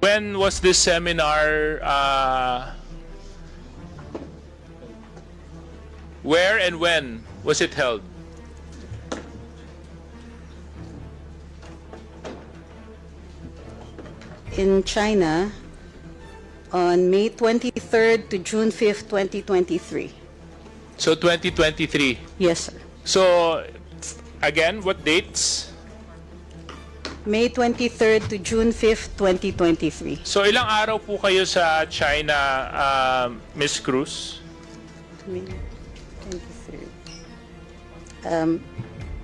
when was this seminar? Where and when was it held? In China on May 23rd to June 5th, 2023. So 2023. Yes, sir. So again, what dates? May 23rd to June 5th, 2023. So ilang araw po kayo sa China, Miss Cruz? May 23rd.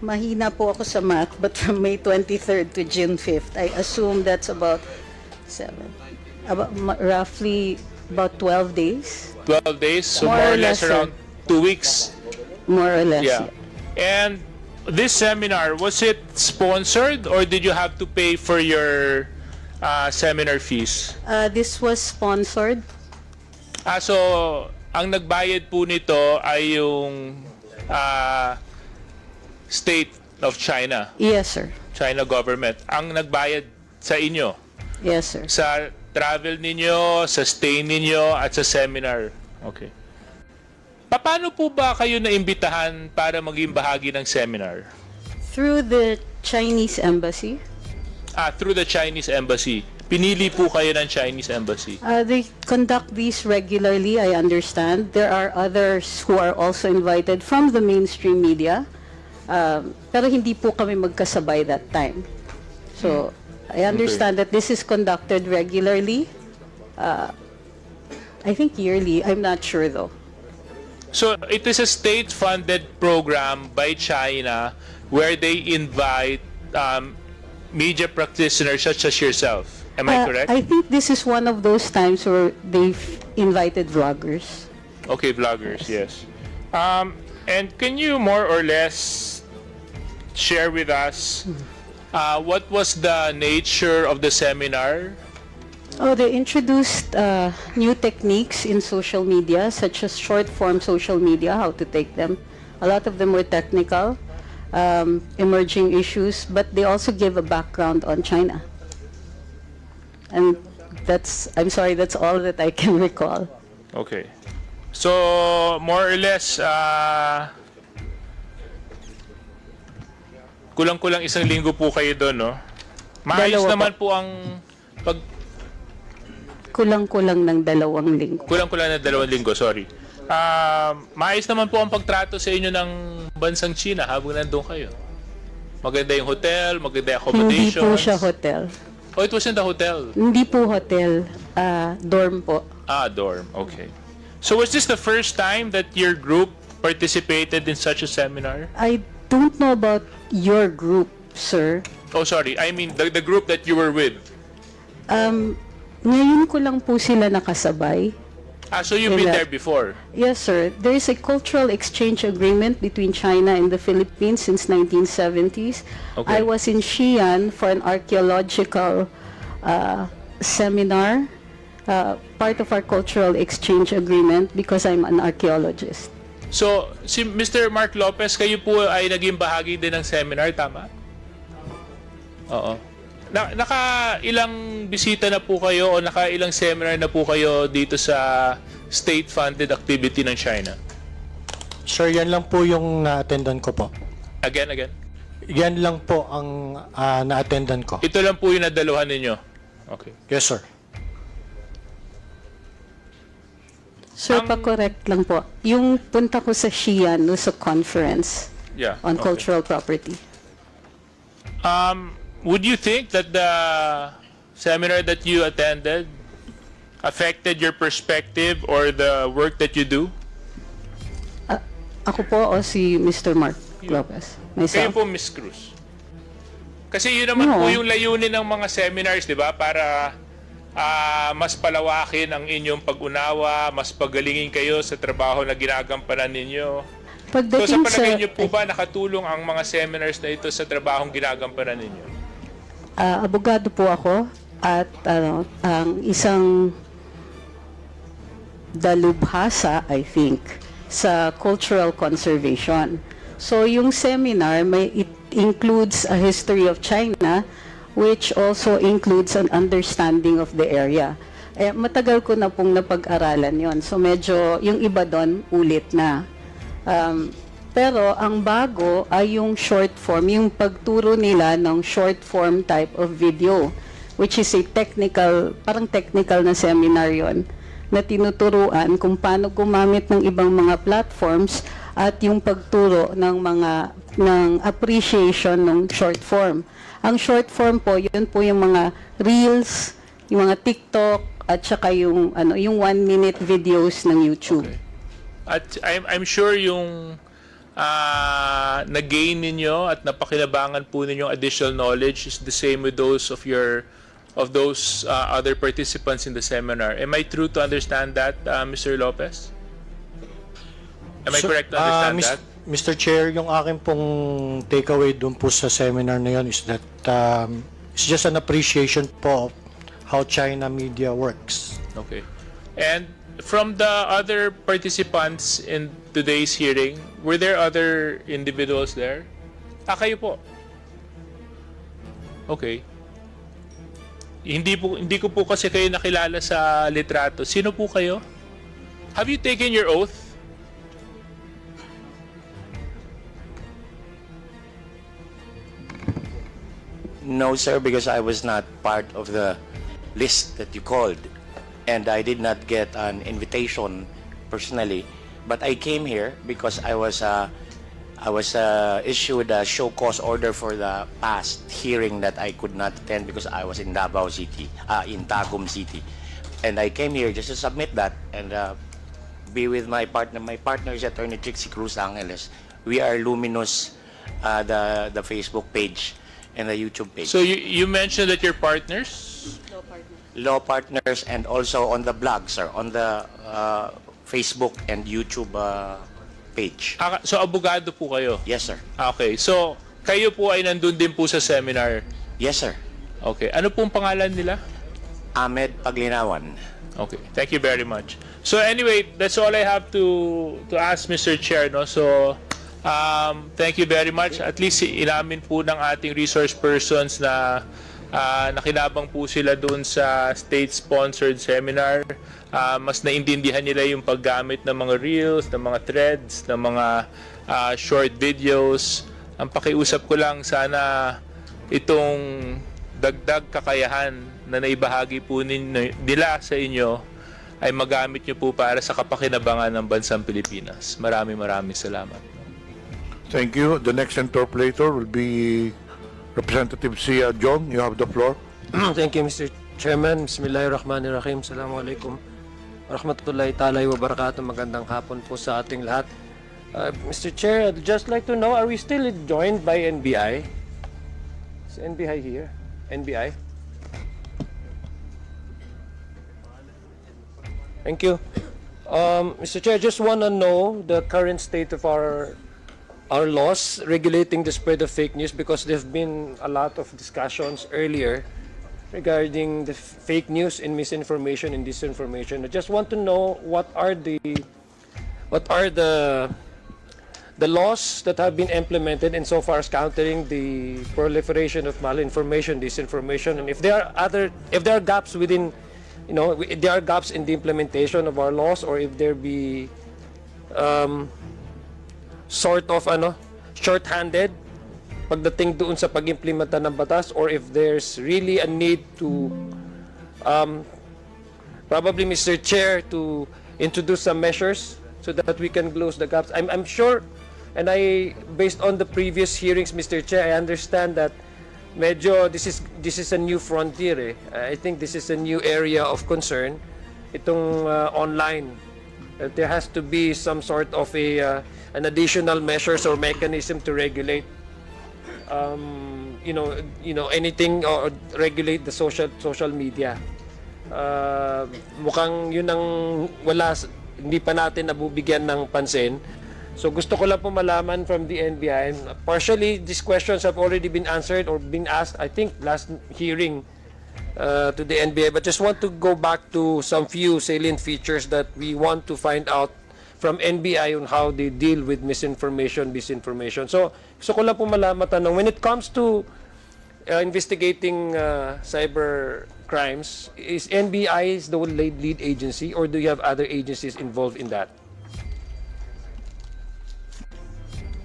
Mahina po ako sa math, but from May 23rd to June 5th, I assume that's about roughly about 12 days. 12 days, so More more or or less less, sir. around 2 weeks. More or less. Yeah. And this seminar, was it sponsored or did you have to pay for your seminar fees? This was sponsored. So ang nagbayad po nito ay yung state of China, Yes, sir. China government. Ang nagbayad sa inyo, Yes, sir. sa travel ninyo, sa stay ninyo, at sa seminar. Okay. Paano po ba kayo naimbitahan para maging bahagi ng seminar? Through the Chinese embassy. Through the Chinese embassy. Pinili po kayo ng Chinese embassy. They conduct these regularly, I understand. There are others who are also invited from the mainstream media. Pero hindi po kami magkasabay that time. So, I understand that this is conducted regularly. I think yearly. I'm not sure though. So it is a state-funded program by China where they invite media practitioners such as yourself. Am I correct? I think this is one of those times where they've invited vloggers. Okay, vloggers, yes. And can you more or less share with us what was the nature of the seminar? Oh, they introduced new techniques in social media, such as short-form social media, how to take them. A lot of them were technical, emerging issues, but they also gave a background on China. And I'm sorry, that's all that I can recall. Okay. So, more or less, kulang-kulang isang linggo po kayo doon, no? Maayos Dalawa naman po ang pag... Kulang-kulang ng 2 linggo. Kulang-kulang na 2 linggo, sorry. Maayos naman po ang pagtrato sa inyo ng bansang China habang nandun kayo. Maganda yung hotel, maganda yung Hindi accommodations. po siya hotel. Oh, it was in the hotel. Hindi po hotel, dorm po. Dorm. Okay. So was this the first time that your group participated in such a seminar? I don't know about your group, sir. Oh, sorry. I mean the group that you were with. Ngayon ko lang po sila nakasabay. So you've been there before? Yes, sir. There is a cultural exchange agreement between China and the Philippines since 1970s. Okay. I was in Xi'an for an archaeological seminar, part of our cultural exchange agreement because I'm an archaeologist. So, si Mr. Mark Lopez, kayo po ay naging bahagi din ng seminar, tama? Oo. Naka-ilang bisita na po kayo o naka-ilang seminar na po kayo dito sa state-funded activity ng China? Sir, yan lang po yung na-attendan ko po. Again? Yan lang po ang na-attendan ko. Ito lang po yung nadaluhan ninyo? Okay. Yes, sir. Sir, pa-correct lang po. Yung punta ko sa Xi'an was a conference Yeah. on okay. cultural property. Would you think that the seminar that you attended affected your perspective or the work that you do? Ako po o si Mr. Mark Lopez? Kayo Myself? po, Miss Cruz. Kasi yun naman No. po yung layunin ng mga seminars, di ba? Para mas palawakin ang inyong pag-unawa, mas pagalingin kayo sa trabaho na ginagampanan ninyo. So sa Pagdating palagay niyo po ba nakatulong ang mga seminars na ito sa trabahong ginagampanan ninyo? abogado po ako at ang isang dalubhasa, I think, sa cultural conservation. So yung seminar, it includes a history of China, which also includes an understanding of the area. Matagal ko na pong napag-aralan yon. So medyo yung iba doon ulit na. Pero ang bago ay yung short form, yung pagturo nila ng short form type of video, which is a technical, parang technical na seminar yon, na tinuturuan kung paano gumamit ng ibang mga platforms at yung pagturo ng appreciation ng short form. Ang short form po, yun po yung mga reels, yung mga TikTok, at saka yung 1-minute videos ng YouTube. Okay. At I'm sure yung na-gain ninyo at napakinabangan po ninyong additional knowledge is the same with those of those other participants in the seminar. Am I true to understand that, Mr. Lopez? Am I correct to understand that? Mr. Chair, yung akin pong takeaway dun po sa seminar na yun is that it's just an appreciation po of how China media works. Okay. And from the other participants in today's hearing, were there other individuals there? Kayo po. Okay. Hindi ko po kasi kayo nakilala sa litrato. Sino po kayo? Have you taken your oath? No, sir, because I was not part of the list that you called, and I did not get an invitation personally. But I came here because I was issued a show cause order for the past hearing that I could not attend because I was in Davao City, in Tagum City, and I came here just to submit that and be with my partner. My partner is Attorney Trixie Cruz Angeles. We are Luminous, the Facebook page and the YouTube page. So you mentioned that you're partners? Law partners, and also on the blog, sir, on the Facebook and YouTube page. So abogado po kayo? Yes, sir. Okay. So kayo po ay nandun din po sa seminar? Yes, sir. Okay. Ano pong pangalan nila? Ahmed Paglinawan. Okay. Thank you very much. So anyway, that's all I have to ask, Mr. Chair, no? So thank you very much. At least inamin po ng ating resource persons na nakinabang po sila doon sa state-sponsored seminar. Mas naintindihan nila yung paggamit ng mga reels, ng mga threads, ng mga short videos. Ang pakiusap ko lang, sana itong dagdag kakayahan na naibahagi po nila sa inyo ay magamit nyo po para sa kapakinabangan ng bansang Pilipinas. Maraming salamat. Thank you. The next interpolator will be Representative Sia John. You have the floor. Thank you, Mr. Chairman. Bismillahirrahmanirrahim. Assalamualaikum warahmatullahi ta'ala wa barakatuh. Magandang hapon po sa ating lahat. Mr. Chair, I'd just like to know, are we still joined by NBI? Is NBI here? NBI? Thank you. Mr. Chair, just want to know the current state of our laws regulating the spread of fake news, because there have been a lot of discussions earlier regarding the fake news and misinformation and disinformation. I just want to know what are the laws that have been implemented insofar as countering the proliferation of malinformation, disinformation, and if there are gaps within, if there are gaps in the implementation of our laws, or if there be sort of short-handed pagdating doon sa pag-implementa ng batas, or if there's really a need to probably, Mr. Chair, to introduce some measures so that we can close the gaps. I'm sure, and based on the previous hearings, Mr. Chair, I understand that medyo this is a new frontier. I think this is a new area of concern, itong online. There has to be some sort of an additional measures or mechanism to regulate anything, or regulate the social media. Mukhang yun ang hindi pa natin nabubigyan ng pansin. So gusto ko lang po malaman from the NBI, and partially these questions have already been answered or been asked, I think, last hearing to the NBI, but just want to go back to some few salient features that we want to find out from NBI on how they deal with misinformation, disinformation. So gusto ko lang po matanong, when it comes to investigating cyber crimes, is NBI the lead agency, or do you have other agencies involved in that?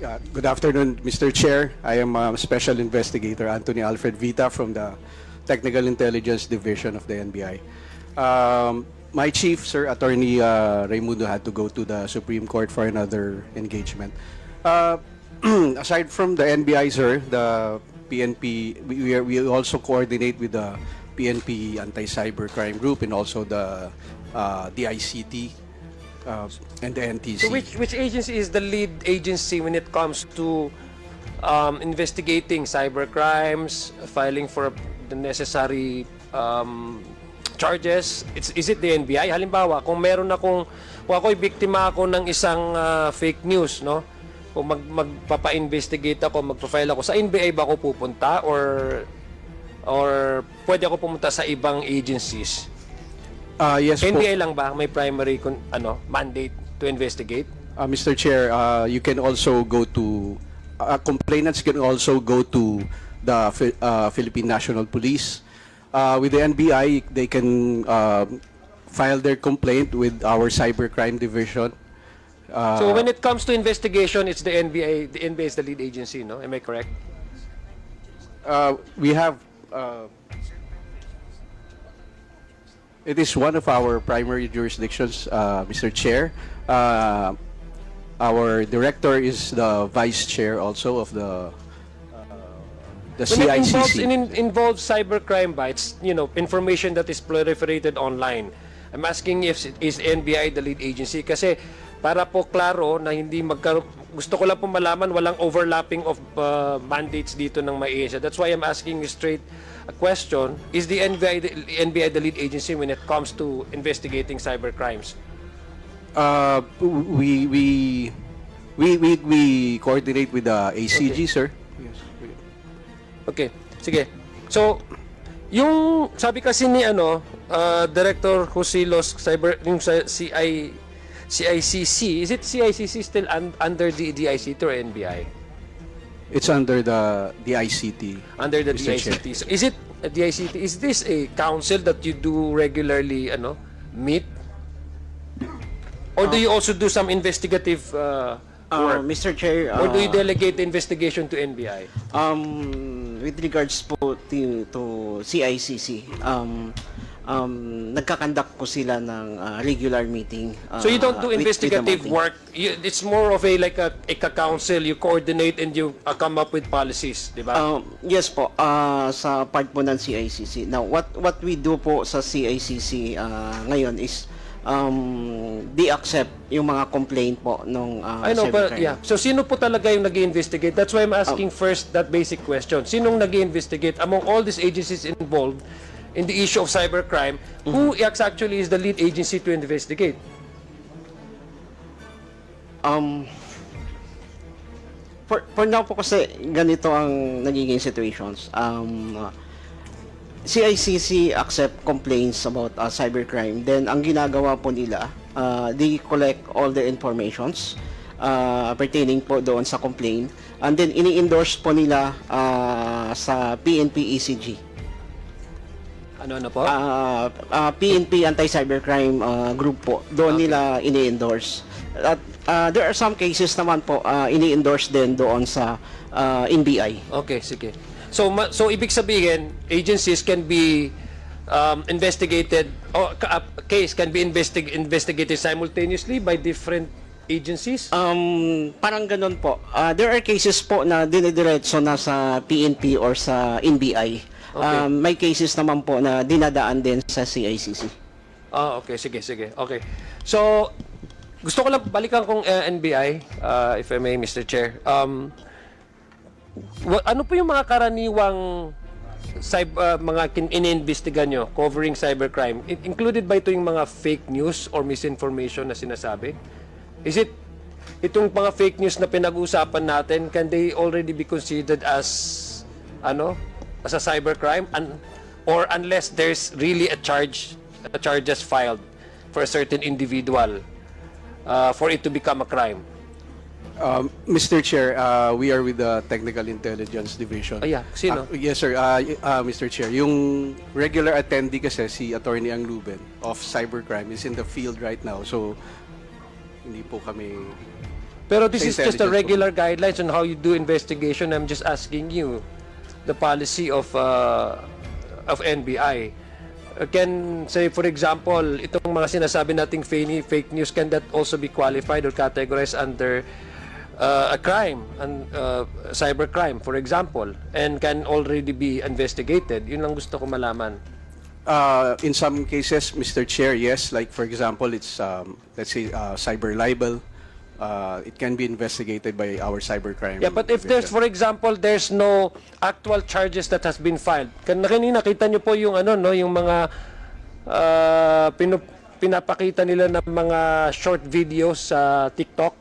Yeah, good afternoon, Mr. Chair. I am Special Investigator Anthony Alfred Vita from the Technical Intelligence Division of the NBI. My chief, Sir Attorney Raimundo, had to go to the Supreme Court for another engagement. Aside from the NBI, sir, the PNP, we also coordinate with the PNP Anti-Cybercrime Group and also the DICT and the NTC. So which agency is the lead agency when it comes to investigating cyber crimes, filing for the necessary charges? Is it the NBI? Halimbawa, kung ako'y biktima ako ng isang fake news, no? Kung magpapa-investigate ako, magpa-file ako, sa NBI ba ako pupunta or pwede ako pumunta sa ibang agencies? Yes po. NBI lang ba may primary mandate to investigate? Mr. Chair, you can also go to complainants can also go to the Philippine National Police. With the NBI, they can file their complaint with our cybercrime division. So when it comes to investigation, it's the NBI. The NBI is the lead agency, no? Am I correct? We have it is one of our primary jurisdictions, Mr. Chair. Our director is the vice chair also of the When it CICC. involves cybercrime ba, it's, information that is proliferated online. I'm asking if is NBI the lead agency kasi para po klaro na hindi gusto ko lang po malaman walang overlapping of mandates dito ng MAESA. That's why I'm asking you straight a question. Is the NBI the lead agency when it comes to investigating cyber crimes? We coordinate with the ACG, sir. Yes. Okay, sige. So, yung sabi kasi ni Director Husilos yung sa CICC, is it CICC still under the DICT or NBI? It's under the DICT. Under the Mr. Chair. DICT. So, is it a DICT? Is this a council that you do regularly meet? Or do you also do some investigative work? Mr. Chair, Or do you delegate the investigation to NBI? with regards po to CICC, nagkakandak po sila ng regular meeting. So you don't do with the investigative monthly. work. It's more of a council. You coordinate and you come up with policies, di ba? Yes po, sa part po ng CICC. Now, what we do po sa CICC ngayon is they accept yung mga complaint po nung I know, but cybercrime. yeah. So sino po talaga yung nag-investigate? That's why I'm asking first that basic question. Sinong nag-investigate among all these agencies involved in the issue of cybercrime? Who actually is the lead agency to investigate? For now po kasi ganito ang nagiging situations. CICC accept complaints about cybercrime. Then ang ginagawa po nila, they collect all the informations pertaining po doon sa complaint. And then ini-endorse po nila sa PNP ECG. Ano po? PNP Anti-Cybercrime Group po. Doon nila ini-endorse. At there are some cases naman po ini-endorse din doon sa NBI. Okay, sige. So ibig sabihin, agencies can be investigated, or a case can be investigated simultaneously by different agencies? Parang ganun po. There are cases po na dinidiretso na sa PNP or sa NBI. Okay. May cases naman po na dinadaan din sa CICC. Okay, sige. Okay. So, gusto ko lang balikan kung NBI, if I may, Mr. Chair. Ano po yung mga karaniwang mga iniimbestigan nyo covering cybercrime? Included ba ito yung mga fake news or misinformation na sinasabi? Is it itong mga fake news na pinag-uusapan natin, can they already be considered as a cybercrime, or unless there's really a charges filed for a certain individual for it to become a crime? Mr. Chair, we are with the Technical Intelligence Division. Yeah. Sino? Yes, sir. Mr. Chair, yung regular attendee kasi si Attorney Ang Luben of Cybercrime is in the field right now. So, hindi po kami... Pero this Sa is just a intelligence regular guidelines on how you do investigation. I'm just asking you the policy of NBI. Can say, for example, itong mga sinasabi nating fake news, can that also be qualified or categorized under a crime, and cybercrime, for example, and can already be investigated? Yun lang gusto ko malaman. In some cases, Mr. Chair, yes. Like, for example, it's, let's say, cyber libel. It can be investigated by our cybercrime. Yeah, but if there's, for example, there's no actual charges that has been filed. Kanina nakita niyo po yung yung mga pinapakita nila ng mga short videos sa TikTok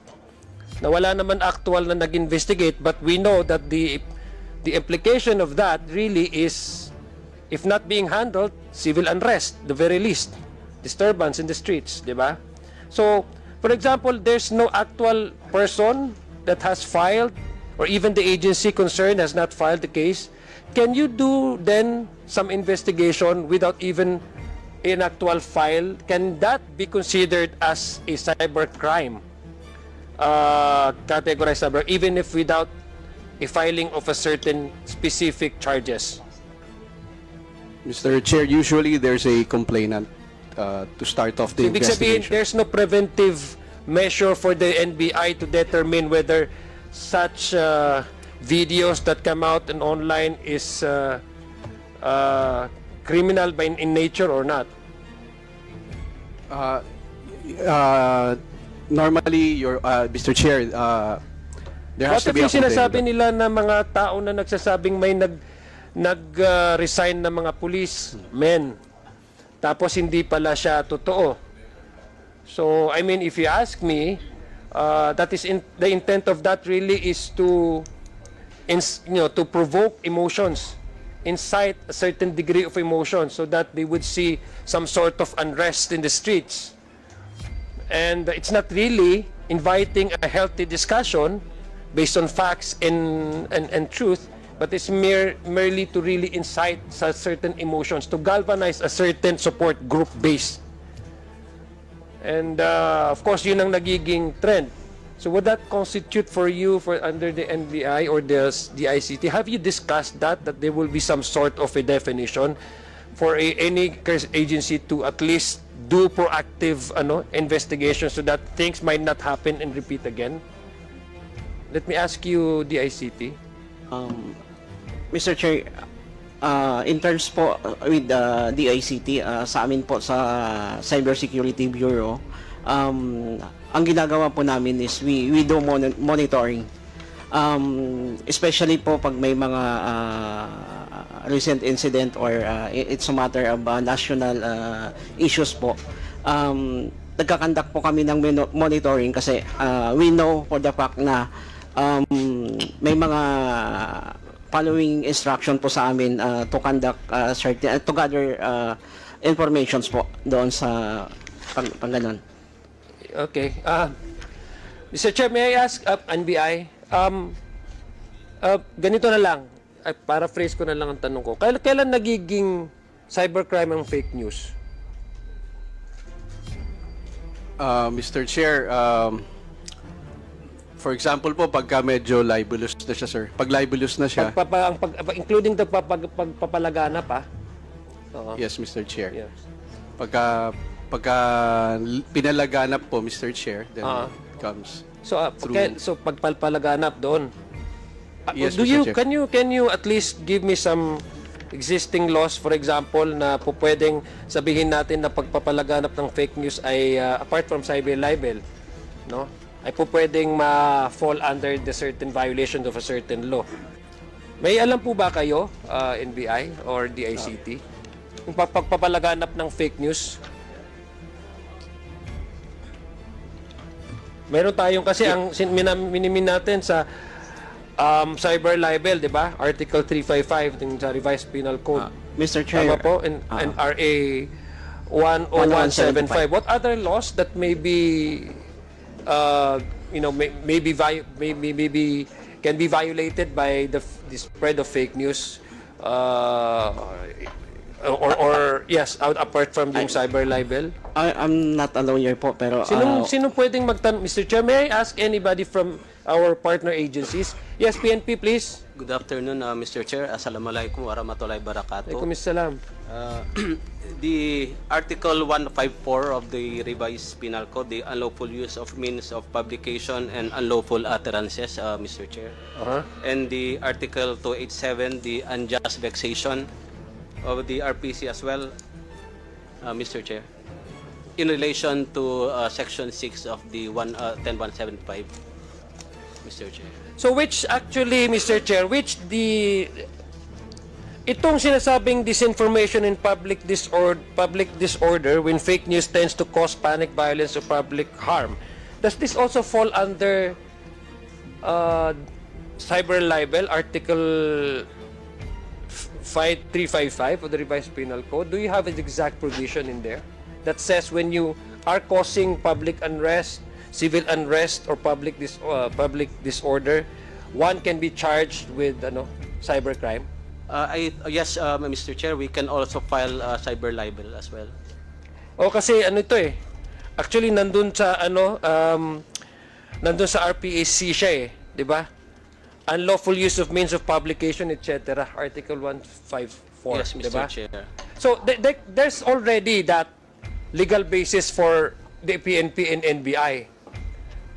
na wala naman actual na nag-investigate, but we know that the implication of that really is, if not being handled, civil unrest, the very least, disturbance in the streets, di ba? So, for example, there's no actual person that has filed, or even the agency concerned has not filed the case. Can you do then some investigation without even an actual file? Can that be considered as a cybercrime? Categorized cyber, even if without a filing of a certain specific charges? Mr. Chair, usually there's a complainant to start off the Ibig sabihin, investigation. there's no preventive measure for the NBI to determine whether such videos that come out and online is criminal in nature or not. Normally, Mr. Chair, there has What to if be a yung sinasabi complainant. nila na mga tao na nagsasabing may nag-resign na mga police men, tapos hindi pala siya totoo? So, I mean, if you ask me, that is the intent of that really is to, to provoke emotions, incite a certain degree of emotion, so that they would see some sort of unrest in the streets. And it's not really inviting a healthy discussion based on facts and truth, but it's merely to really incite certain emotions, to galvanize a certain support group base. And of course, yun ang nagiging trend. So would that constitute for you under the NBI or the ICT? Have you discussed that there will be some sort of a definition for any agency to at least do proactive investigation so that things might not happen and repeat again? Let me ask you, the ICT. Mr. Chair, in terms po with the DICT, sa amin po sa Cybersecurity Bureau, ang ginagawa po namin is we do monitoring. Especially po pag may mga recent incident or it's a matter of national issues po. Nagkakandak po kami ng monitoring kasi we know for the fact na may mga following instruction po sa amin to conduct certain to gather informations po doon sa pang ganun. Okay. Mr. Chair, may I ask NBI? Ganito na lang. Paraphrase ko na lang ang tanong ko. Kailan nagiging cybercrime ang fake news? Mr. Chair, for example po, pagka medyo libelous na siya, sir. Pag libelous na siya, Including the pagpapalaganap, Oo. yes, Mr. Chair. Yes. Pagka pinalaganap po, Mr. Chair, then it comes. So, pagpapalaganap doon. Yes, Do Mr. you Chair. can you at least give me some existing laws, for example, na po pwedeng sabihin natin na pagpapalaganap ng fake news ay apart from cyber libel, no? Ay po pwedeng ma-fall under the certain violation of a certain law. May alam po ba kayo, NBI or DICT, yung pagpapalaganap ng fake news? Meron tayong kasi ang minimin natin sa cyber libel, di ba? Article 355 ng sa Revised Penal Code. Mr. Chair, Tama po? And RA 10175. What other laws that may be maybe can be violated by the spread of fake news, or yes, apart from yung cyber libel. I'm not a lawyer po, pero Sinong pwedeng magtanong, Mr. Chair? May I ask anybody from our partner agencies? Yes, PNP, please. Good afternoon, Mr. Chair. Assalamualaikum warahmatullahi wabarakatuh. Alaikum salam. The Article 154 of the revised penal code, the unlawful use of means of publication and unlawful utterances, Mr. Chair. And the Article 287, the unjust vexation of the RPC as well, Mr. Chair, in relation to Section 6 of the 10175, Mr. Chair. So which actually, Mr. Chair, itong sinasabing disinformation in public disorder when fake news tends to cause panic, violence, or public harm, does this also fall under cyber libel, Article 355 of the revised penal code? Do you have an exact provision in there that says when you are causing public unrest, civil unrest, or public disorder, one can be charged with cybercrime? Yes, Mr. Chair, we can also file cyber libel as well. O kasi ito actually nandun sa RPAC siya di ba? Unlawful use of means of publication, etc. Article 154, Yes, Mr. di ba? Chair. So there's already that legal basis for the PNP and NBI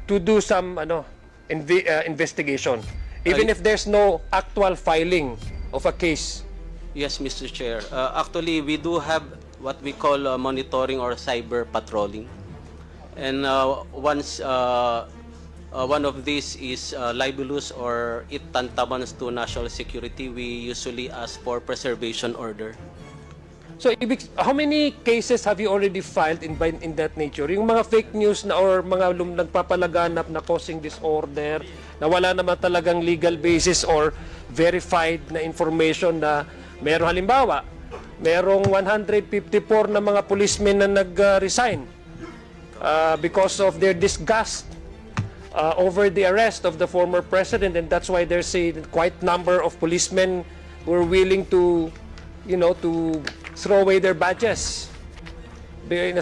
to do some investigation, even if there's no actual filing of a case. Yes, Mr. Chair. Actually, we do have what we call monitoring or cyber patrolling. And once one of these is libelous or it tantamount to national security, we usually ask for preservation order. So, how many cases have you already filed in that nature? Yung mga fake news na or mga nagpapalaganap na causing disorder, na wala naman talagang legal basis or verified na information na meron, halimbawa, merong 154 na mga policemen na nag-resign because of their disgust over the arrest of the former president, and that's why there's a quite number of policemen who are willing to throw away their badges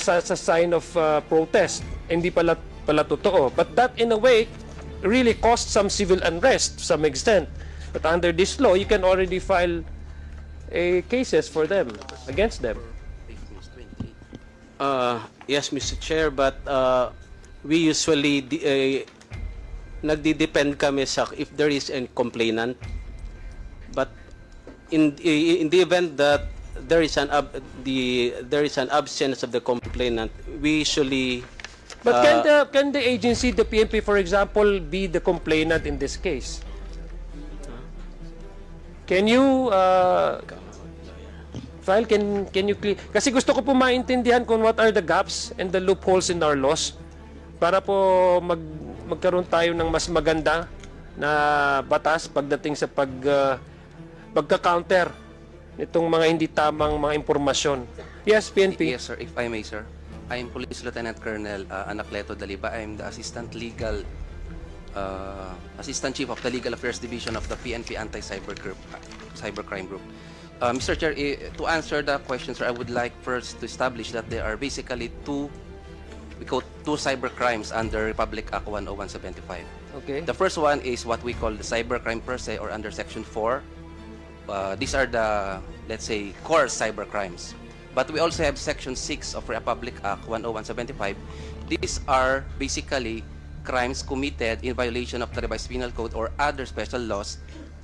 sa sign of protest. Hindi pala totoo. But that in a way really caused some civil unrest to some extent. But under this law, you can already file cases for them, against them. Yes, Mr. Chair, but we usually nagdi-depend kami sa if there is a complainant. But in the event that there is an absence of the complainant, we usually. But can the agency, the PNP, for example, be the complainant in this case? Can you file? Can you clear? Kasi gusto ko po maintindihan kung what are the gaps and the loopholes in our laws para po magkaroon tayo ng mas maganda na batas pagdating sa pagka-counter nitong mga hindi tamang mga impormasyon. Yes, PNP. Yes, sir. If I may, sir. I am Police Lieutenant Colonel Anacleto Daliba. I am the Assistant Chief of the Legal Affairs Division of the PNP Cybercrime Group. Mr. Chair, to answer the question, sir, I would like first to establish that there are basically two cybercrimes under Republic Act 10175. Okay. The first one is what we call the cybercrime per se, or under Section 4. These are the, let's say, core cybercrimes. But we also have Section 6 of Republic Act 10175. These are basically crimes committed in violation of the revised penal code or other special laws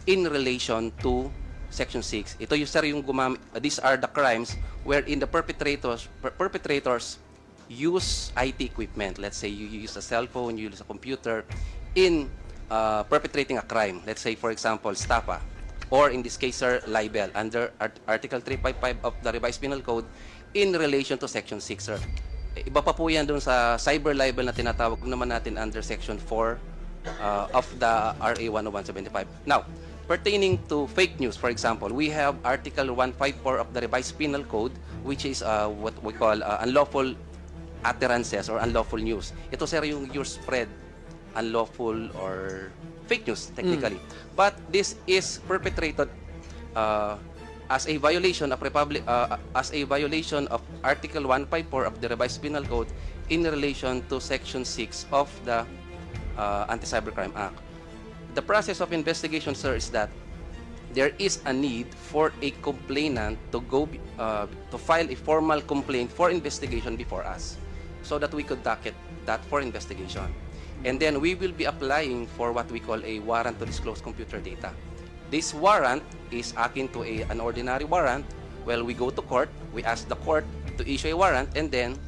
in relation to Section 6. Ito yung sir yung these are the crimes wherein the perpetrators use IT equipment. Let's say you use a cell phone, you use a computer in perpetrating a crime. Let's say, for example, stapa. Or in this case, sir, libel under Article 355 of the revised penal code in relation to Section 6, sir. Iba pa po yan dun sa cyber libel na tinatawag naman natin under Section 4 of the RA 10175. Now, pertaining to fake news, for example, we have Article 154 of the revised penal code, which is what we call unlawful utterances or unlawful news. Ito, sir, yung spread unlawful or fake news technically. But this is perpetrated as a violation of Article 154 of the Revised Penal Code in relation to Section 6 of the Anti-Cybercrime Act. The process of investigation, sir, is that there is a need for a complainant to file a formal complaint for investigation before us, so that we could docket that for investigation. And then we will be applying for what we call a warrant to disclose computer data. This warrant is akin to an ordinary warrant. Well, we go to court, we ask the court to issue a warrant, and then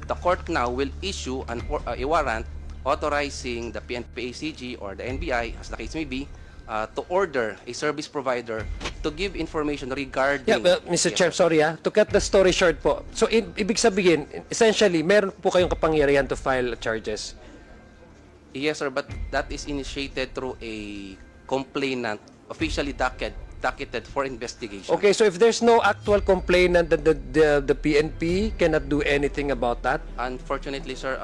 the court now will issue a warrant authorizing the PNP-ACG or the NBI, as the case may be, to order a service provider to give information regarding... Yeah, well, Mr. Chair, sorry to cut the story short po. So, ibig sabihin, essentially, meron po kayong kapangyarihan to file charges. Yes, sir, but that is initiated through a complainant officially docketed for investigation. Okay, so if there's no actual complainant, the PNP cannot do anything about that? Unfortunately, sir,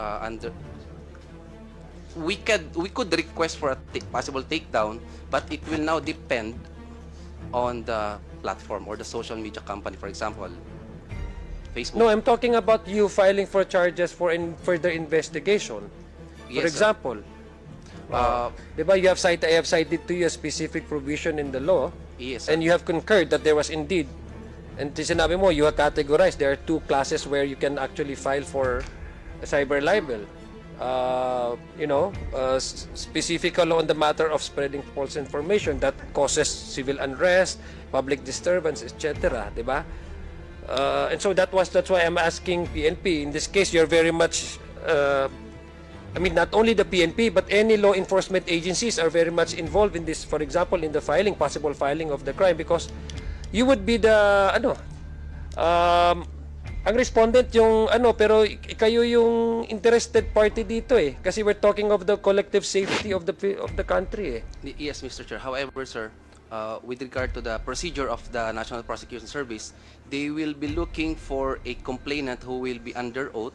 we could request for a possible takedown, but it will now depend on the platform or the social media company, for example, Facebook. No, I'm talking about you filing for charges for further investigation. For Yes, sir. example, diba, I have cited to you a specific provision in the law, Yes, sir. and you have concurred that there was indeed, and sinabi mo, you have categorized, there are two classes where you can actually file for a cyber libel. Specifically on the matter of spreading false information that causes civil unrest, public disturbance, etc. Diba? And so that's why I'm asking PNP. In this case, you're very much, not only the PNP, but any law enforcement agencies are very much involved in this, for example, in the possible filing of the crime, because you would be the, ang respondent yung pero kayo yung interested party dito kasi we're talking of the collective safety of the country Yes, Mr. Chair. However, sir, with regard to the procedure of the National Prosecution Service, they will be looking for a complainant who will be under oath,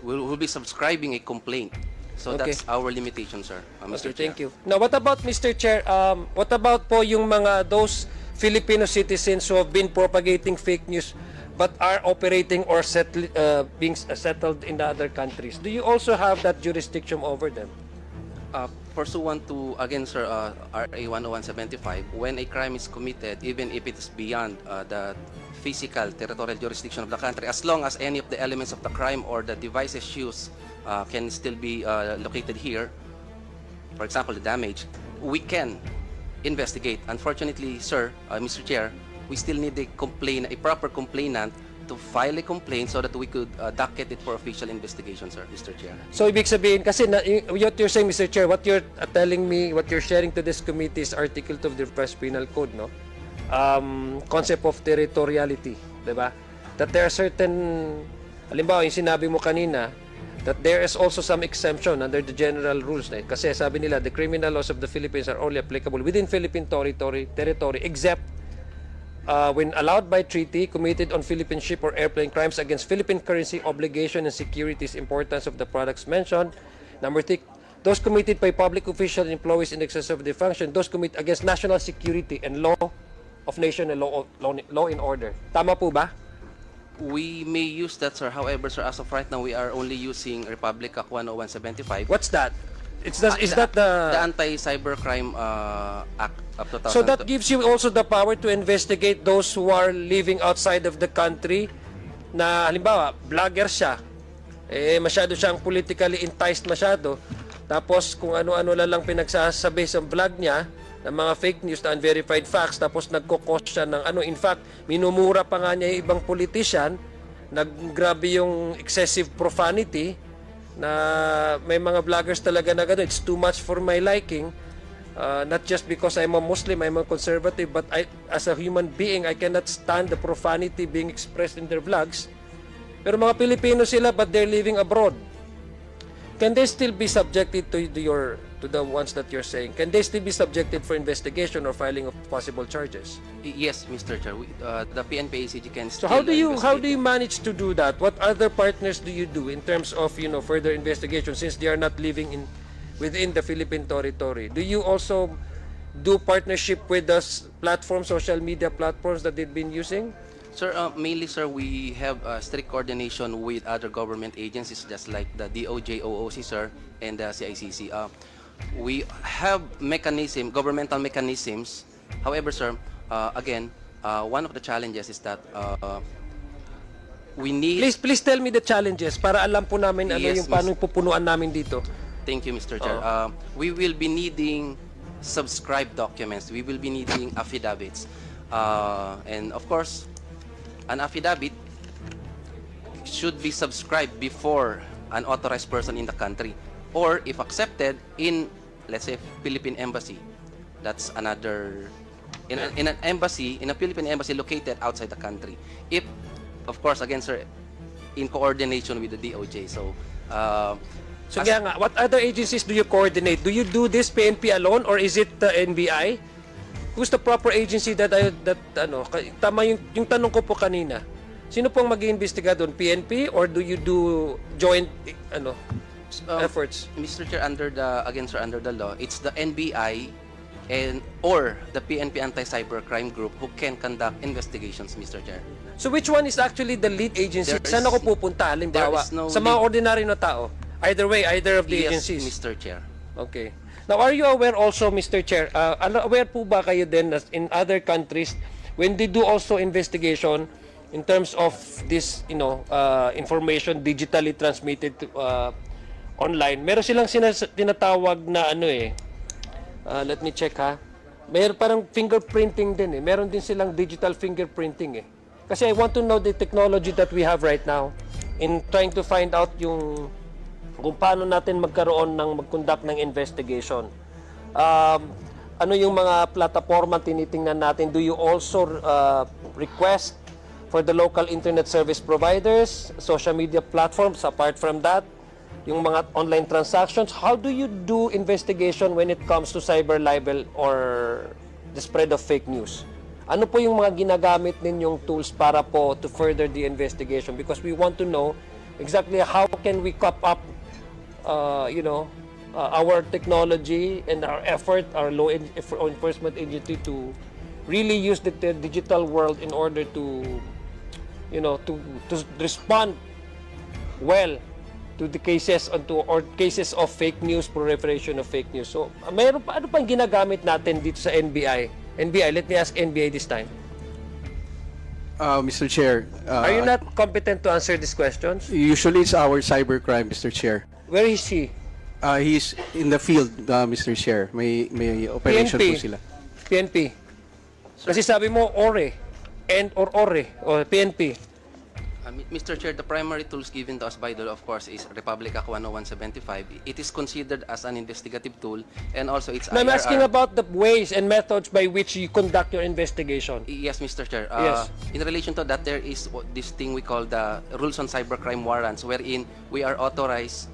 will be subscribing a complaint. So Okay. that's our limitation, sir, Mr. Okay, Chair. thank you. Now, what about, Mr. Chair, what about po yung those Filipino citizens who have been propagating fake news but are operating or being settled in the other countries? Do you also have that jurisdiction over them? Pursuant to, again, sir, RA 10175, when a crime is committed, even if it is beyond the physical territorial jurisdiction of the country, as long as any of the elements of the crime or the devices used can still be located here, for example, the damage, we can investigate. Unfortunately, sir, Mr. Chair, we still need a proper complainant to file a complaint so that we could docket it for official investigation, sir, Mr. Chair. So, ibig sabihin, kasi what you're saying, Mr. Chair, what you're telling me, what you're sharing to this committee is Article 2 of the Revised Penal Code, no? Concept of territoriality, diba? That there are certain, halimbawa, yung sinabi mo kanina, that there is also some exemption under the general rules. Kasi sabi nila, the criminal laws of the Philippines are only applicable within Philippine territory except when allowed by treaty, committed on Philippine ship or airplane, crimes against Philippine currency, obligation and securities, importance of the products mentioned. Number 3, those committed by public officials and employees in excess of their function, those committed against national security and law of nation and law in order. Tama po ba? We may use that, sir. However, sir, as of right now, we are only using Republic Act 10175. What's that? Is that the Anti-Cybercrime Act of 2000? So that gives you also the power to investigate those who are living outside of the country na halimbawa, vlogger siya, masyado siyang politically enticed masyado, tapos kung ano-ano lang pinagsasabi sa vlog niya, ng mga fake news na unverified facts, tapos nagkukos siya ng in fact, minumura pa nga niya yung ibang politician, naggrabe yung excessive profanity, na may mga vloggers talaga na gano'n, it's too much for my liking, not just because I'm a Muslim, I'm a conservative, but as a human being, I cannot stand the profanity being expressed in their vlogs. Pero mga Pilipino sila, but they're living abroad. Can they still be subjected to your to the ones that you're saying, can they still be subjected for investigation or filing of possible charges? Yes, Mr. Chair. The PNP-ACG can So still how do you investigate. manage to do that? What other partners do you do in terms of further investigation since they are not living within the Philippine territory? Do you also do partnership with the platforms, social media platforms that they've been using? Sir, mainly, sir, we have strict coordination with other government agencies, just like the DOJ, OOC, sir, and the CICC. We have governmental mechanisms. However, sir, again, one of the challenges is that we need... Please tell me the challenges para alam po namin Yes, paano yung pupunuan namin dito. Thank you, Mr. Chair. We will be needing subscribed documents. We will be needing affidavits. And of course, an affidavit should be subscribed before an authorized person in the country, or if accepted in, let's say, Philippine Embassy. That's another, in a Philippine embassy located outside the country. If, of course, again, sir, in coordination with the DOJ. So, So kaya nga, what other agencies do you coordinate? Do you do this PNP alone or is it the NBI? Who's the proper agency tama yung tanong ko po kanina. Sino pong mag-iimbestiga doon? PNP or do you do joint efforts? Mr. Chair, under the law, it's the NBI or the PNP Anti-Cybercrime Group who can conduct investigations, Mr. Chair. So which one is actually the lead agency? There Saan is- ako pupunta? Halimbawa, there is no sa mga lead- ordinary na tao. Either way, either of the Yes, agencies. Mr. Chair. Okay. Now, are you aware also, Mr. Chair, aware po ba kayo din na in other countries, when they do also investigation in terms of this, information digitally transmitted to, online, meron silang tinatawag na let me check ha. Meron parang fingerprinting din Meron din silang digital fingerprinting Kasi I want to know the technology that we have right now in trying to find out kung paano natin mag-conduct ng investigation. Ano yung mga plataforma tinitingnan natin? Do you also request for the local internet service providers, social media platforms, apart from that, yung mga online transactions? How do you do investigation when it comes to cyber libel or the spread of fake news? Ano po yung mga ginagamit ninyong tools para po to further the investigation? Because we want to know exactly how can we cop up our technology and our effort, our law enforcement agency to really use the digital world in order to respond well to the cases or cases of fake news, proliferation of fake news. So, ano pang ginagamit natin dito sa NBI? NBI, let me ask NBI this time. Mr. Chair, Are you not competent to answer these questions? usually it's our cybercrime, Mr. Chair. Where is he? He's in the field, Mr. Chair. May operation po sila. PNP. Kasi sabi mo, ORE. Or PNP. Mr. Chair, the primary tools given to us by the law, of course, is Republic Act 10175. It is considered as an investigative tool, and also it's No, I'm IRR. asking about the ways and methods by which you conduct your investigation. Yes, Mr. Chair. Yes. In relation to that, there is this thing we call the rules on cybercrime warrants, wherein we are authorized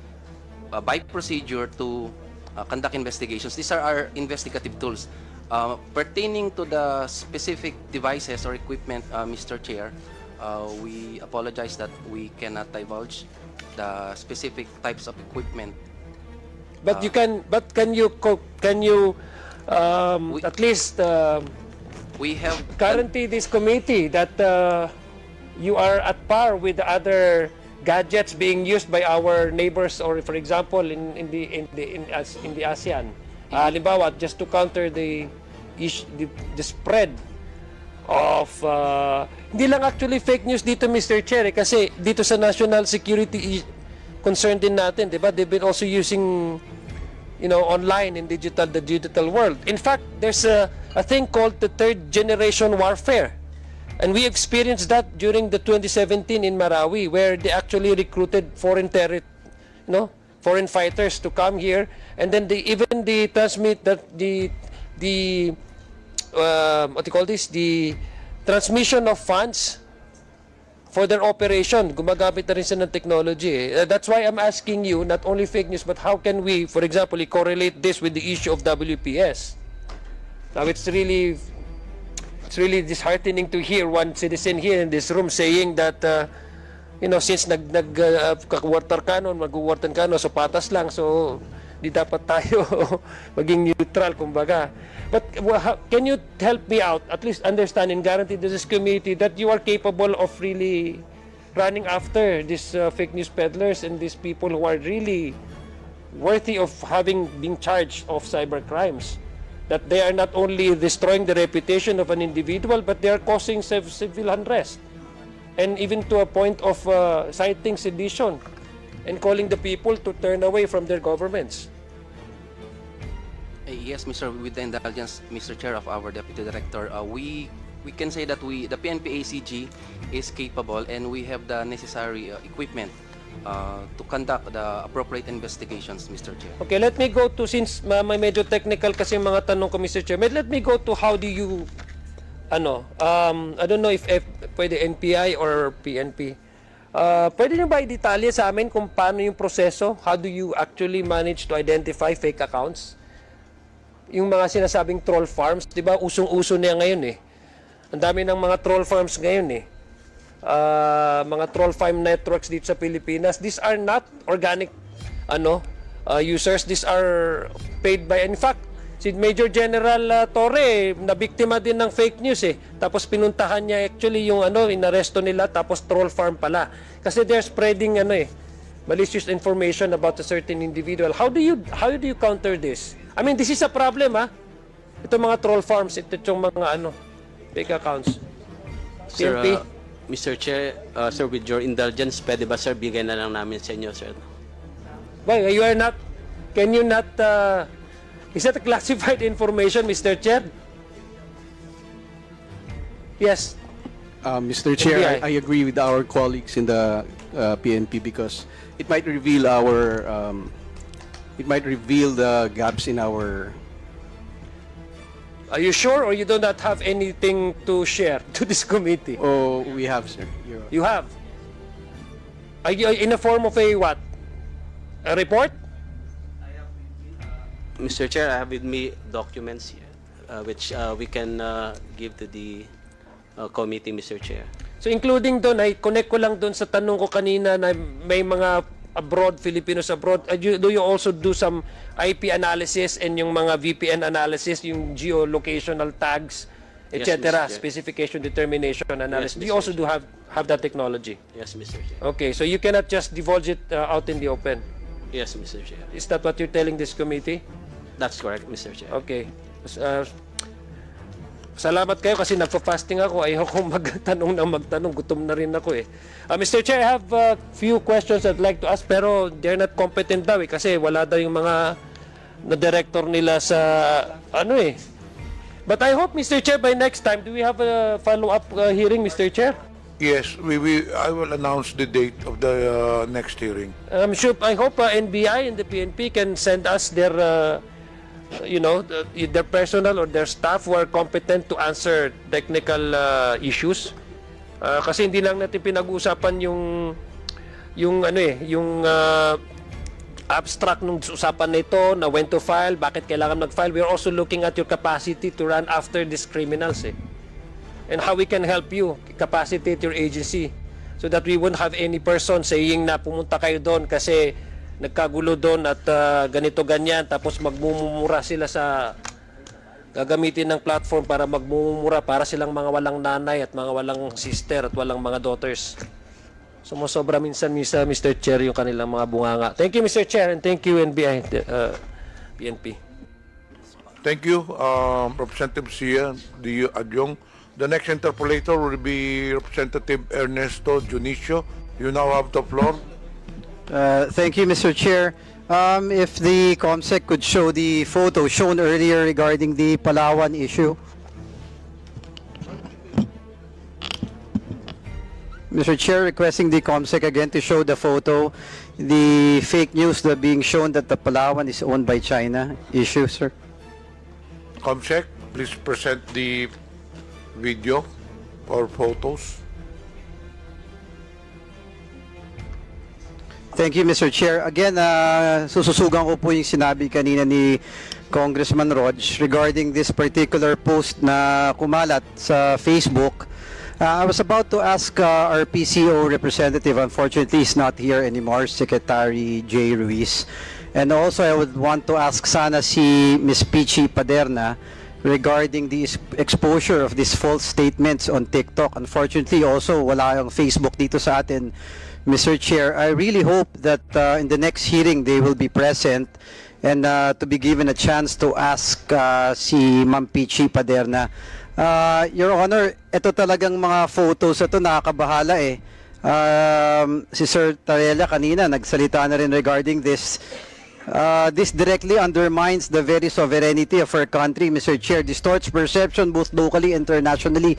by procedure to conduct investigations. These are our investigative tools. Pertaining to the specific devices or equipment, Mr. Chair, we apologize that we cannot divulge the specific types of equipment. But can you at least We have guarantee this committee that you are at par with the other gadgets being used by our neighbors, or for example in the ASEAN. Halimbawa, just to counter the spread of hindi lang actually fake news dito, Mr. Chair, kasi dito sa national security concern din natin, 'di ba? They've been also using online in the digital world. In fact, there's a thing called the third generation warfare. And we experienced that during the 2017 in Marawi, where they actually recruited foreign fighters to come here, and then the transmission of funds for their operation. Gumagamit na rin sila ng technology. That's why I'm asking you, not only fake news, but how can we, for example, correlate this with the issue of WPS? Now, it's really disheartening to hear one citizen here in this room saying that, since water cannon, mag-water cannon, so patas lang, so di dapat tayo maging neutral, kumbaga. But can you help me out, at least understand and guarantee to this committee that you are capable of really running after these fake news peddlers and these people who are really worthy of being charged of cyber crimes? That they are not only destroying the reputation of an individual, but they are causing civil unrest. And even to a point of citing sedition and calling the people to turn away from their governments. Yes, with the indulgence, Mr. Chair, of our Deputy Director, we can say that the PNP-ACG is capable and we have the necessary equipment to conduct the appropriate investigations, Mr. Chair. Okay, let me go to, since may medyo technical kasi yung mga tanong ko, Mr. Chair, let me go to how do you, I don't know if pwede NPI or PNP. Pwede nyo ba i-detalye sa amin kung paano yung proseso? How do you actually manage to identify fake accounts? Yung mga sinasabing troll farms, di ba, usong-uso niya ngayon eh. Ang dami ng mga troll farms ngayon eh. Mga troll farm networks dito sa Pilipinas. These are not organic users. These are paid by, in fact, si Major General Torre, nabiktima din ng fake news eh. Tapos pinuntahan niya actually yung inaresto nila, tapos troll farm pala. Kasi they're spreading malicious information about a certain individual. How do you counter this? I mean, this is a problem, ha? Ito mga troll farms, ito yung mga fake accounts. Sir, PNP? Mr. Chair, sir, with your indulgence, pwede ba, sir, bigyan na lang namin sa inyo, sir? Why, can you not, is that classified information, Mr. Chair? Yes. Mr. Chair, NBI. I agree with our colleagues in the PNP because it might reveal the gaps in our. Are you sure, or you do not have anything to share to this committee? Oh, we have, sir. You have? Are you in the form of a what? A report? Mr. Chair, I have with me documents here, which we can give to the committee, Mr. Chair. So including doon, ay connect ko lang doon sa tanong ko kanina na may mga abroad, Filipinos abroad. Do you also do some IP analysis and yung mga VPN analysis, yung geolocational tags, Yes, etc., Mr. Chair. specification determination analysis? Yes, Do you Mr. also do have that technology? Yes, Mr. Chair. Okay, so you cannot just divulge it out in the open. Yes, Mr. Chair. Is that what you're telling this committee? That's correct, Mr. Chair. Okay. Salamat kayo kasi nagpa-fasting ako. Ayaw kong magtanong. Gutom na rin ako eh. Mr. Chair, I have a few questions I'd like to ask pero they're not competent daw eh kasi wala daw yung mga na-director nila sa But I hope, Mr. Chair, by next time, do we have a follow-up hearing, Mr. Chair? Yes, I will announce the date of the next hearing. I hope NBI and the PNP can send us their their personnel or their staff who are competent to answer technical issues. Kasi hindi lang natin pinag-uusapan yung abstract nung usapan na ito, na when to file, bakit kailangan mag-file. We're also looking at your capacity to run after these criminals and how we can help you capacitate your agency so that we won't have any person saying na pumunta kayo doon kasi nagkagulo doon at ganito ganyan tapos magmumura sila sa gagamitin ng platform para magmumura para silang mga walang nanay at mga walang sister at walang mga daughters. Sumusobra minsan Mr. Chair yung kanilang mga bunganga. Thank you, Mr. Chair, and thank you NBI PNP. Thank you, Representative Sia Adjong. The next interpolator will be Representative Ernesto Junicio. You now have the floor. Thank you, Mr. Chair. If the COMSEC could show the photo shown earlier regarding the Palawan issue. Mr. Chair, requesting the COMSEC again to show the photo, the fake news that being shown that the Palawan is owned by China issue, sir. COMSEC, please present the video or photos. Thank you, Mr. Chair. Again, sususugan ko po yung sinabi kanina ni Congressman Rog regarding this particular post na kumalat sa Facebook. I was about to ask our PCO representative, unfortunately he's not here anymore, Secretary Jay Ruiz. And also I would want to ask sana si Ms. Pichi Paderna regarding the exposure of these false statements on TikTok. Unfortunately also wala yung Facebook dito sa atin, Mr. Chair. I really hope that in the next hearing they will be present and to be given a chance to ask si Ma'am Pichi Paderna. Your Honor, ito talagang mga photos ito nakakabahala eh. Si Sir Tarela kanina nagsalita na rin regarding this. This directly undermines the very sovereignty of our country, Mr. Chair, distorts perception both locally and internationally.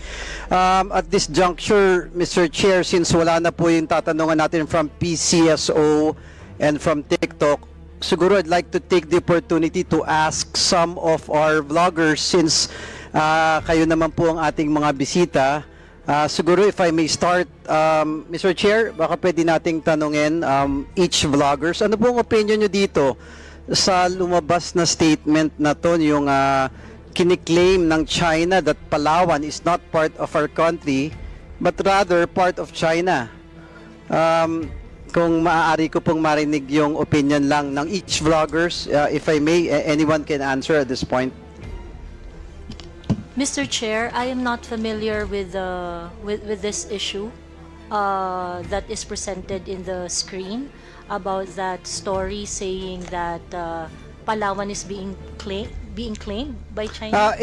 At this juncture, Mr. Chair, since wala na po yung tatanungan natin from PCSO and from TikTok, siguro I'd like to take the opportunity to ask some of our vloggers, since kayo naman po ang ating mga bisita. Siguro if I may start, Mr. Chair, baka pwede nating tanungin each vloggers, ano pong opinion nyo dito sa lumabas na statement na to, yung kiniklaim ng China that Palawan is not part of our country, but rather part of China. Kung maaari ko pong marinig yung opinion lang ng each vloggers, if I may, anyone can answer at this point. Mr. Chair, I am not familiar with this issue that is presented in the screen about that story saying that Palawan is being claimed by China.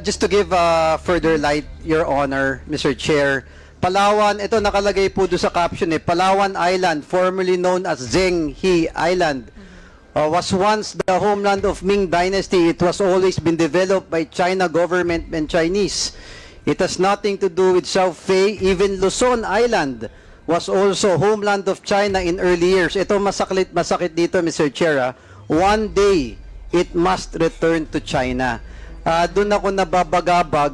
Just to give further light, Your Honor, Mr. Chair, Palawan, ito nakalagay po doon sa caption eh, Palawan Island, formerly known as Zhenghe Island, was once the homeland of Ming Dynasty. It was always been developed by China government and Chinese. It has nothing to do with South Fei. Even Luzon Island was also homeland of China in early years. Ito masakit dito, Mr. Chair. One day, it must return to China. Doon ako nababagabag,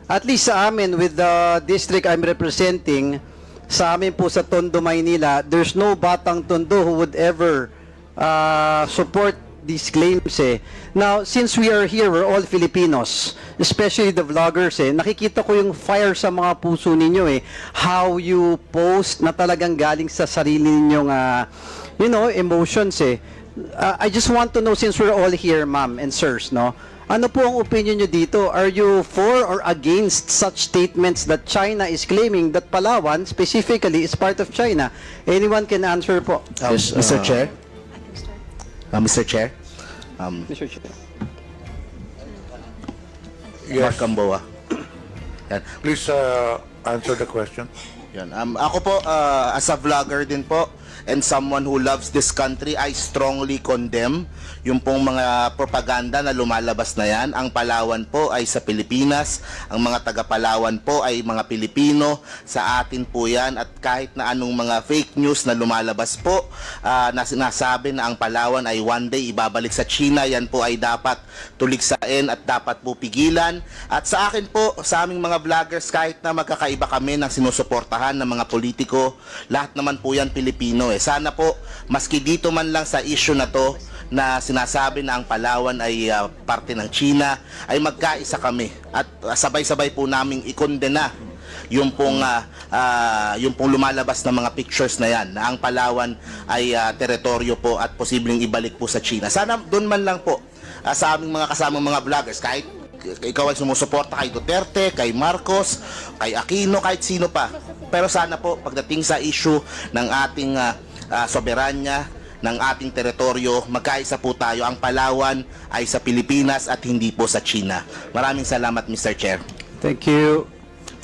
at least sa amin with the district I'm representing, sa amin po sa Tondo, Maynila, there's no batang Tondo who would ever support these claims eh. Now, since we are here, we're all Filipinos, especially the vloggers eh, nakikita ko yung fire sa mga puso ninyo eh, how you post na talagang galing sa sarili ninyong emotions eh. I just want to know, since we're all here, ma'am and sirs, no, ano po ang opinion nyo dito? Are you for or against such statements that China is claiming that Palawan specifically is part of China? Anyone can answer po. Yes, Mr. Chair. Mr. Chair. Mr. Chair. Mark Gamboa. Yan. Please answer the question. Yan. Ako po, as a vlogger din po, and someone who loves this country, I strongly condemn yung pong mga propaganda na lumalabas na yan. Ang Palawan po ay sa Pilipinas, ang mga taga-Palawan po ay mga Pilipino, sa atin po yan, at kahit na anong mga fake news na lumalabas po, na sinasabi na ang Palawan ay one day ibabalik sa China, yan po ay dapat tuligsain at dapat po pigilan. At sa akin po, sa aming mga vloggers, kahit na magkakaiba kami ng sinusuportahan ng mga politiko, lahat naman po yan Pilipino eh. Sana po, maski dito man lang sa issue na to, na sinasabi na ang Palawan ay parte ng China, ay magkaisa kami at sabay-sabay po naming ikondena yung pong lumalabas na mga pictures na yan, na ang Palawan ay teritoryo po at posibleng ibalik po sa China. Sana doon man lang po sa aming mga kasamang mga vloggers, kahit ikaw ay sumusuporta kay Duterte, kay Marcos, kay Aquino, kahit sino pa, pero sana po pagdating sa issue ng ating soberanya, ng ating teritoryo, magkaisa po tayo. Ang Palawan ay sa Pilipinas at hindi po sa China. Maraming salamat, Mr. Chair. Thank you.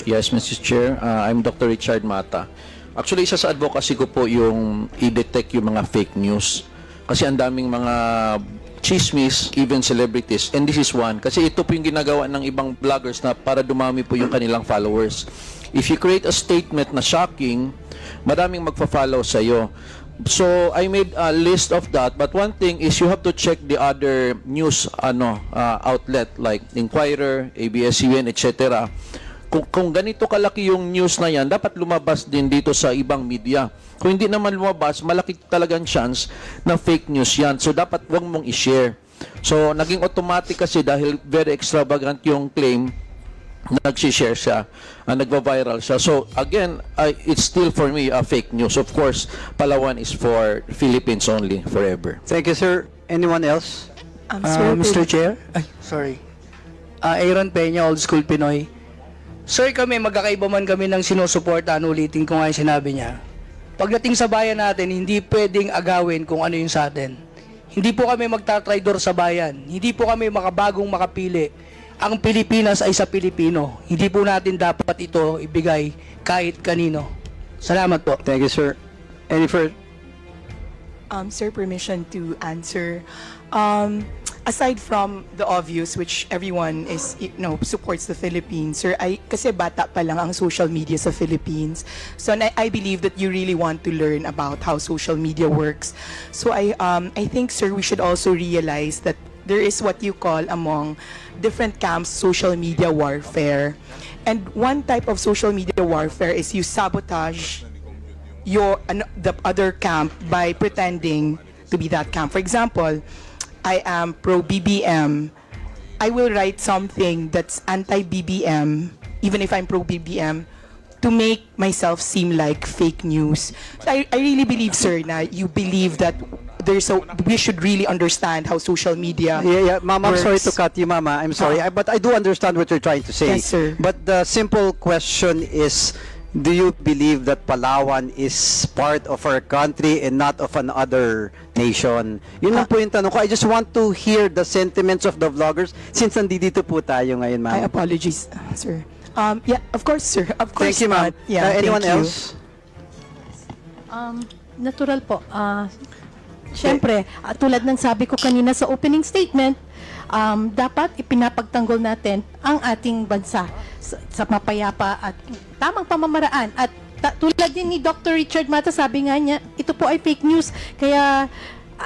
Yes, Mr. Chair. I'm Dr. Richard Mata. Actually, isa sa advocacy ko po yung i-detect yung mga fake news. Kasi ang daming mga chismis, even celebrities. And this is one. Kasi ito po yung ginagawa ng ibang vloggers na para dumami po yung kanilang followers. If you create a statement na shocking, maraming magfa-follow sa'yo. So I made a list of that, but one thing is you have to check the other news outlet like Inquirer, ABS-CBN, etc. Kung ganito kalaki yung news na yan, dapat lumabas din dito sa ibang media. Kung hindi naman lumabas, malaki talagang chance na fake news yan. So dapat wag mong i-share. So naging automatic kasi dahil very extravagant yung claim, nag-share siya, nagva-viral siya. So again, it's still for me fake news. Of course, Palawan is for Philippines only, forever. Thank you, sir. Anyone else? Mr. Chair? Ay, sorry. Aaron Peña, Old School Pinoy. Sir, kami, magkakaiba man kami ng sinusuportahan, ulitin ko nga yung sinabi niya. Pagdating sa bayan natin, hindi pwedeng agawin kung ano yung sa atin. Hindi po kami magtatraidor sa bayan. Hindi po kami makabagong makapili. Ang Pilipinas ay sa Pilipino. Hindi po natin dapat ito ibigay kahit kanino. Salamat po. Thank you, sir. Any further? Sir, permission to answer. Aside from the obvious, which everyone is, supports the Philippines, sir, kasi bata pa lang ang social media sa Philippines. So I believe that you really want to learn about how social media works. So I think, sir, we should also realize that there is what you call among different camps social media warfare. And one type of social media warfare is you sabotage the other camp by pretending to be that camp. For example, I am pro-BBM. I will write something that's anti-BBM, even if I'm pro-BBM, to make myself seem like fake news. So I really believe, sir, na you believe that we should really understand how social media Ma'am, I'm sorry works. to cut you, Mama. I'm sorry. But I do understand what you're trying to say. Yes, sir. But the simple question is, do you believe that Palawan is part of our country and not of another nation? Yun lang po yung tanong ko. I just want to hear the sentiments of the vloggers since nandito po tayo ngayon, ma'am. I apologize, sir. Yeah, of course, sir. Of course. Thank you, ma'am. not. Yeah, Anyone thank you. else? Natural po. Siyempre, tulad ng sabi ko kanina sa opening statement, dapat ipinapagtanggol natin ang ating bansa sa mapayapa at tamang pamamaraan. At tulad din ni Dr. Richard Mata, sabi nga niya, ito po ay fake news. Kaya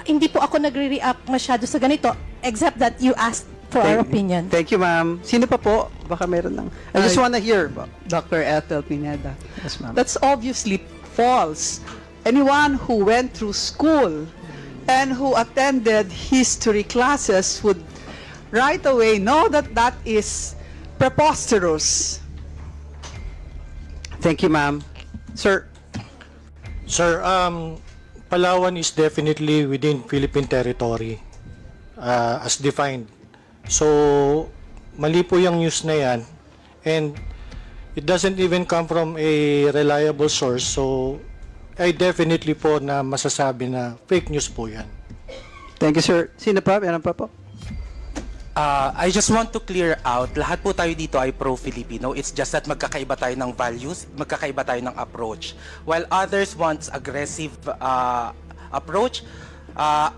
hindi po ako nagre-react masyado sa ganito, except that you asked for our opinion. Thank you, ma'am. Sino pa po? Baka meron lang. I just want to hear. Dr. Ethel Pineda. Yes, ma'am. That's obviously false. Anyone who went through school and who attended history classes would right away know that that is preposterous. Thank you, ma'am. Sir. Sir, Palawan is definitely within Philippine territory as defined. So, mali po yung news na yan. And it doesn't even come from a reliable source. So, I definitely po na masasabi na fake news po yan. Thank you, sir. Sino pa? Meron pa po? I just want to clear out, lahat po tayo dito ay pro-Filipino. It's just that magkakaiba tayo ng values, magkakaiba tayo ng approach. While others want aggressive approach,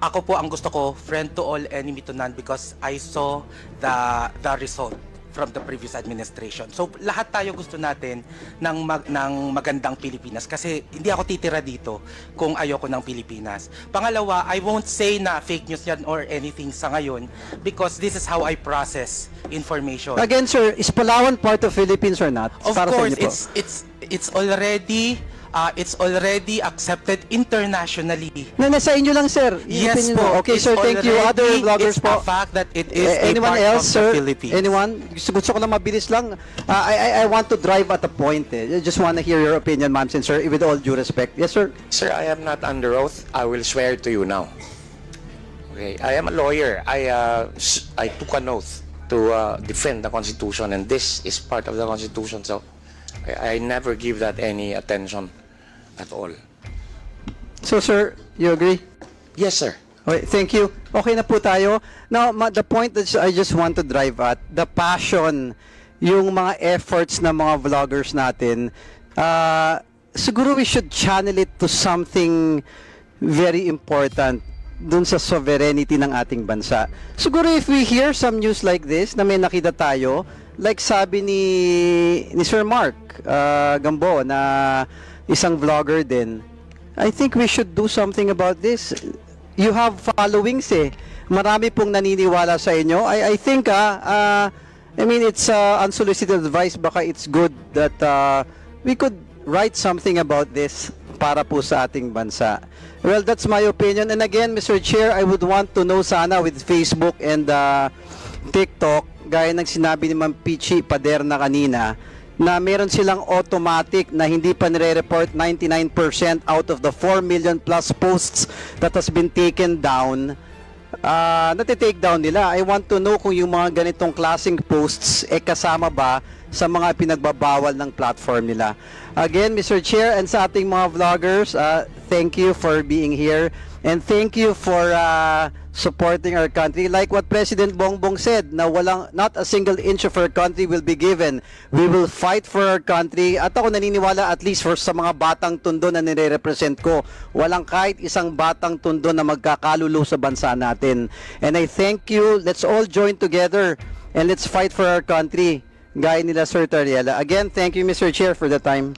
ako po ang gusto ko, friend to all, enemy to none, because I saw the result from the previous administration. So lahat tayo gusto natin ng magandang Pilipinas kasi hindi ako titira dito kung ayoko ng Pilipinas. Pangalawa, I won't say na fake news yan or anything sa ngayon because this is how I process information. Again, sir, is Palawan part of Philippines or not? Of Para sa course, inyo po. it's already accepted internationally. Sa inyo lang, sir. Yung Yes opinion po. mo. Okay, It's sir, thank you. Other already- vloggers it's po. a fact that it is a Anyone part else, of sir? the Philippines. Anyone? Gusto ko lang mabilis lang. I want to drive at a point. I just want to hear your opinion, ma'am, sir, with all due respect. Yes, sir. Sir, I am not under oath. I will swear to you now. Okay, I am a lawyer. I took an oath to defend the Constitution, and this is part of the Constitution. So, I never give that any attention at all. So, sir, you agree? Yes, sir. Okay, thank you. Okay na po tayo. Now, the point that I just want to drive at, the passion, yung mga efforts ng mga vloggers natin, siguro we should channel it to something very important dun sa sovereignty ng ating bansa. Siguro if we hear some news like this, na may nakita tayo, like sabi ni Sir Mark Gambo, na isang vlogger din, I think we should do something about this. You have followings eh. Marami pong naniniwala sa inyo. I think I mean, it's unsolicited advice. Baka it's good that we could write something about this para po sa ating bansa. Well, that's my opinion. And again, Mr. Chair, I would want to know sana with Facebook and TikTok, gaya ng sinabi ni Ma'am Pichi Paderna kanina, na meron silang automatic na hindi pa nire-report 99% out of the 4 million plus posts that has been taken down. Nati-take down nila. I want to know kung yung mga ganitong klaseng posts kasama ba sa mga pinagbabawal ng platform nila. Again, Mr. Chair, and sa ating mga vloggers, thank you for being here and thank you for supporting our country. Like what President Bongbong said, na not a single inch of our country will be given. We will fight for our country. At ako naniniwala, at least for sa mga batang tondo na nire-represent ko, walang kahit isang batang tondo na magkakalulu sa bansa natin. And I thank you. Let's all join together and let's fight for our country. Gaya nila Sir Tariela. Again, thank you Mr. Chair for the time.